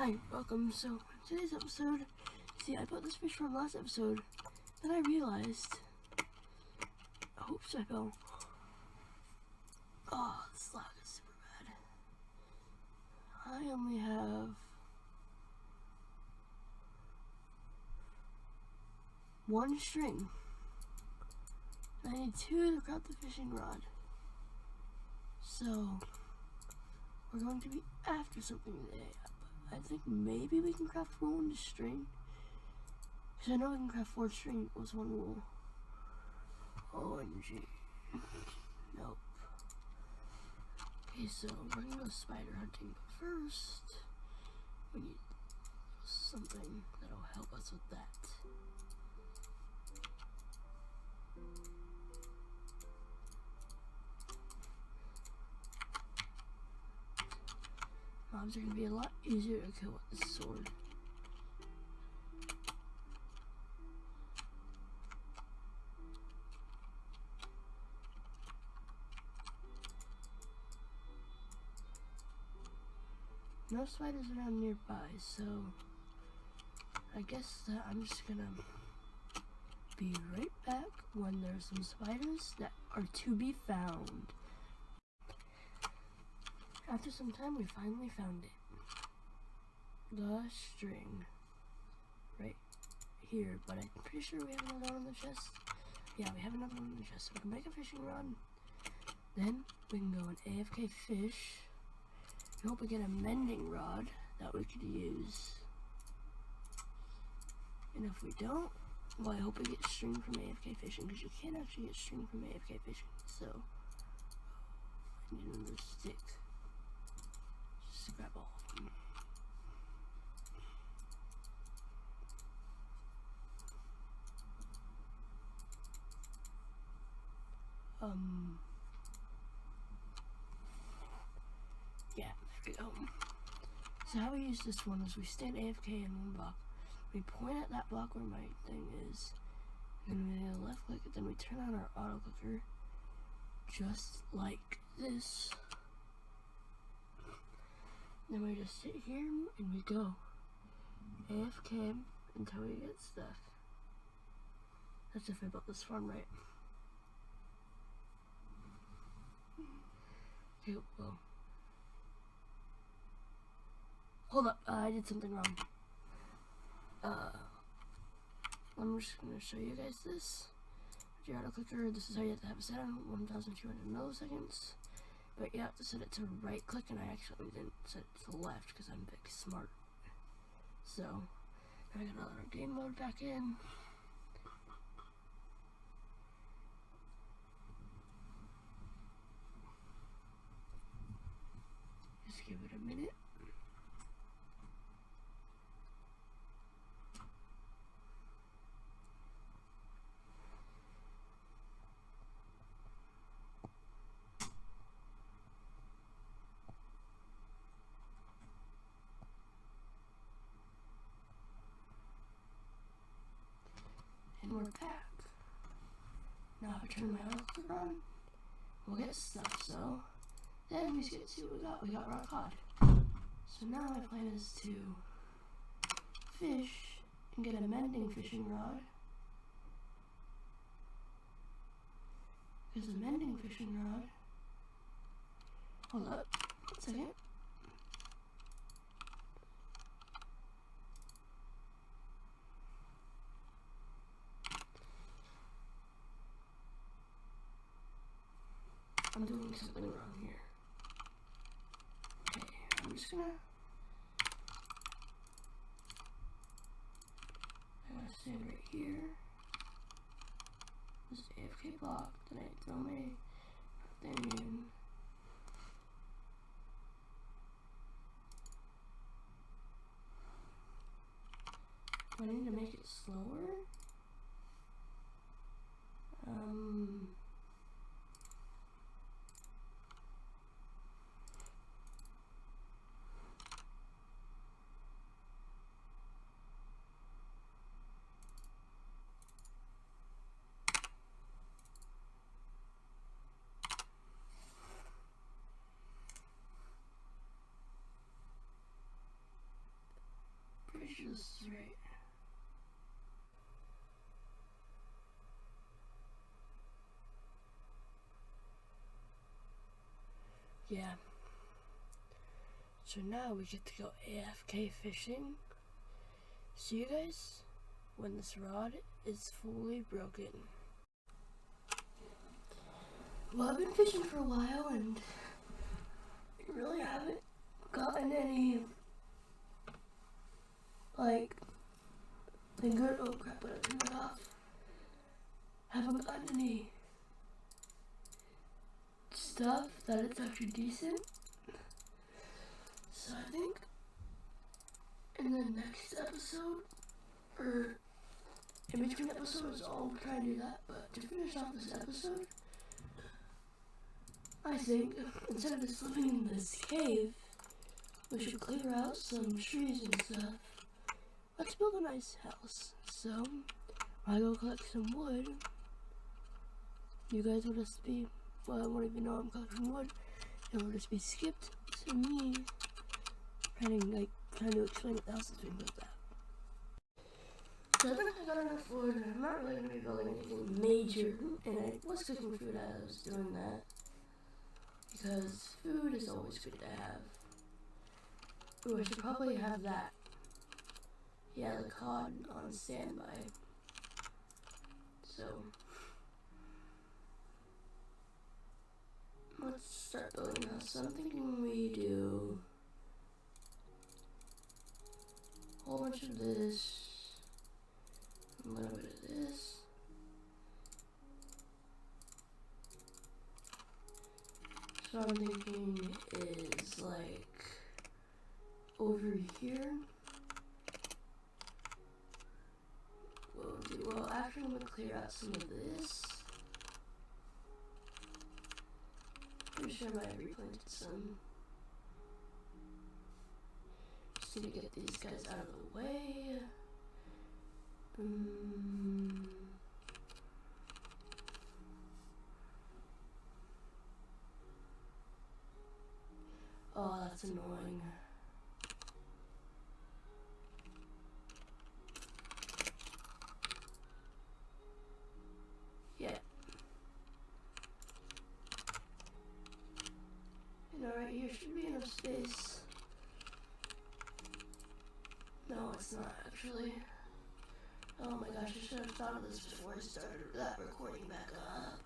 Hi, welcome. So, today's episode, see, I put this fish from last episode, then I realized, oops, I fell. Oh, this lag is super bad. I only have one string. I need two to craft the fishing rod. So, we're going to be after something today. I think maybe we can craft one string. Because I know we can craft 4 string was one wool. OMG. Nope. Okay, so we're gonna go spider hunting, but first we need something that'll help us with that. Mobs are gonna be a lot easier to kill with this sword. No spiders around nearby, so I guess that I'm just gonna be right back when there's some spiders that are to be found. After some time, we finally found it. The string. Right here, but I'm pretty sure we have another one in the chest. Yeah, we have another one in the chest. So we can make a fishing rod. Then we can go and AFK fish. I hope we get a mending rod that we could use. And if we don't, well, I hope we get string from AFK fishing, because you can't actually get string from AFK fishing. So, I need another stick. Just grab all of them. Yeah, there we go. So how we use this one is we stand AFK in one block. We point at that block where my thing is, and then we left click it, then we turn on our auto clicker, just like this. Then we just sit here and we go AFK until we get stuck. That's if I built this farm right. Okay, well. Hold up, I did something wrong. I'm just gonna show you guys this. With your auto clicker, this is how you have to have it set on 1200 milliseconds. But you have to set it to right click, and I actually didn't set it to the left because I'm big smart. So, now I gotta let our game mode back in. Just give it a minute. And we're back. Now if I turn my auto clicker on, we'll get stuff, so then we get to see what we got. We got raw cod. So now my plan is to fish and get a mending fishing rod. Because the mending fishing rod, hold up, 1 second. I'm doing something wrong here. Okay, I'm just gonna stand right here. This is AFK block, then I throw my thing in. Do I need to make it slower? sure this is right. Yeah. So now we get to go AFK fishing. See you guys when this rod is fully broken. Well, I've been fishing for a while and I really haven't gotten any, like, finger, oh crap, I turned it off. Haven't gotten any stuff that it's actually decent. So I think in the next episode, or in between episodes, I'll try and do that. But to finish off this episode, I think instead of just living in this cave, we should clear out some trees and stuff. Let's build a nice house. So, I go collect some wood. You guys will just be, well, I won't even know I'm collecting wood. It will just be skipped to me trying to explain what the house is being built at. So I think I got enough wood. I'm not really going to be building anything major, and I was cooking food as I was doing that, because food is always good to have. Ooh, I should probably have that. Yeah, the cod on standby. So, let's start building a house. So I'm thinking we do a whole bunch of this, a little bit of this. So I'm thinking is like over here. Well, after I'm gonna clear out some of this. Pretty sure I might have replanted some. Just need to get these guys out of the way. Oh, that's annoying. Yeah. You know, right here should be enough space. No, it's not actually. Oh my gosh, I should have thought of this before I started that recording back up.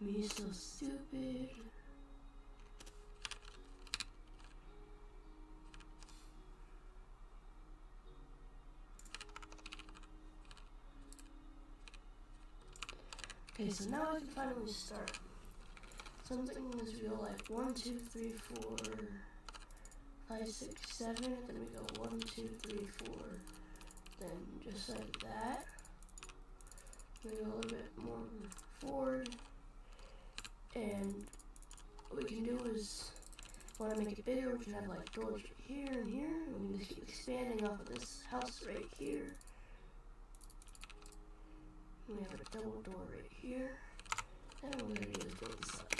Me so stupid. Okay, so now I can finally start. Something is real like 1, 2, 3, 4, 5, 6, 7, and then we go 1, 2, 3, 4. Then just like that. We go a little bit more forward. And what we can do is, when I make it bigger, we can have like doors right here and here. And we can just keep expanding off of this house right here. We have a double door right here. And what we're going to do is build this up.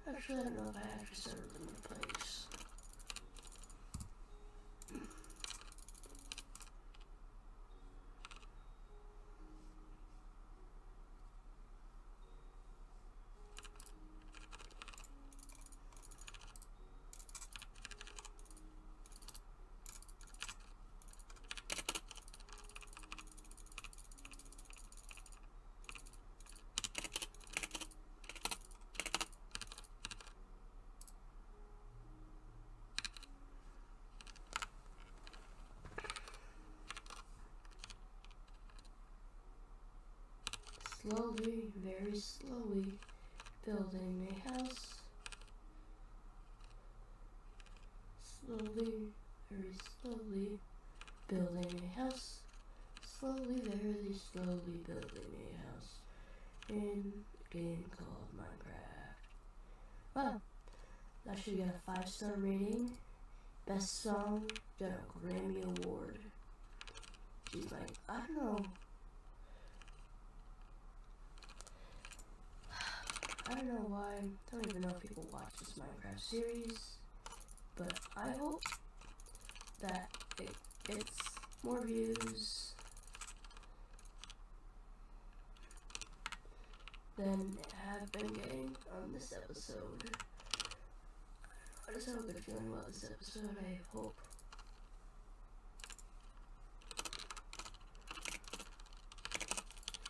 Actually, I don't know if I actually started them in place. Slowly, very slowly, building a house. Slowly, very slowly, building a house. Slowly, very slowly, building a house. In a game called Minecraft. Wow, that should get a 5-star rating. Best song, got a Grammy Award. She's like, I don't know. I don't know why. I don't even know if people watch this Minecraft series, but I hope that it gets more views than it have been getting on this episode. I just have a good feeling about this episode. I hope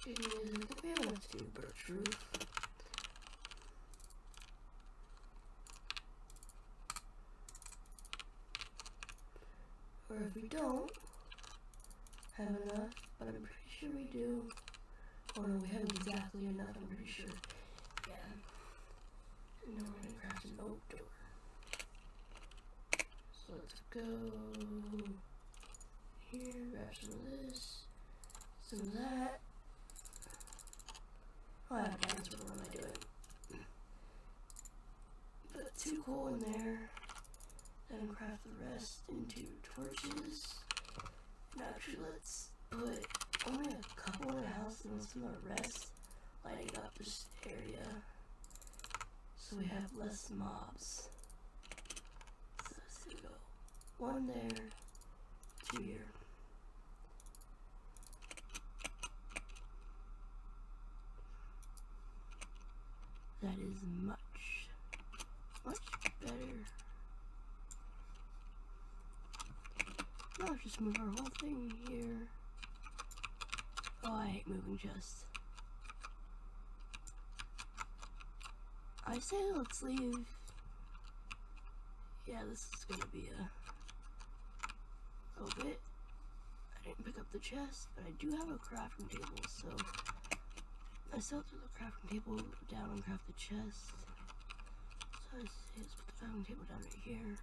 good news. I think we have enough to do birch roof. Or if we don't have enough, but I'm pretty sure we do. Oh no, we have exactly enough, I'm pretty sure. Yeah. And now we're gonna craft an oak door. So let's go here, grab some of this, some of that. Oh, I have plans, what am I doing? Put 2 coal in there, then craft the rest into torches. And actually, let's put only a couple in the house and let's do the rest lighting up this area so we have less mobs. So let's go 1 there, 2 here. That is much better. Now let's just move our whole thing here. Oh, I hate moving chests. I say let's leave. Yeah, this is gonna be a little bit. I didn't pick up the chest, but I do have a crafting table, so I still threw the crafting table down and craft the chest. So I say let's put the crafting table down right here.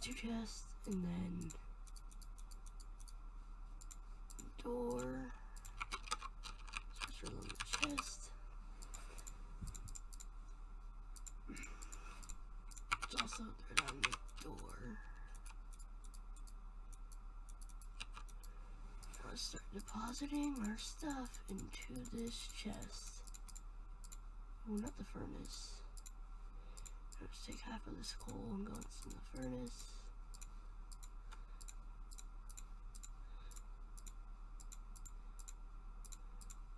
Two chests, and then door. Let's put on the chest. Let's also throw down the door. Let's start depositing our stuff into this chest. Oh, not the furnace. Let's take half of this coal and go into the furnace.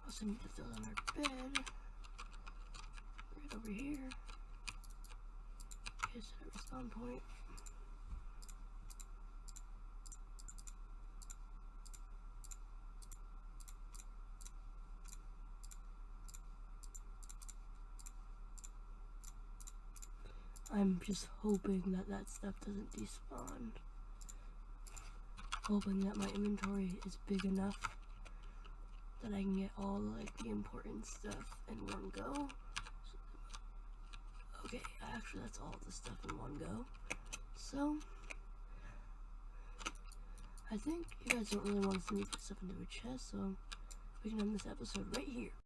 Also need to throw on our bed. Right over here. Okay, set a respawn point. I'm just hoping that that stuff doesn't despawn. Hoping that my inventory is big enough that I can get all like the important stuff in one go. Okay, actually that's all the stuff in one go. So I think you guys don't really want to see me put stuff into a chest, so we can end this episode right here.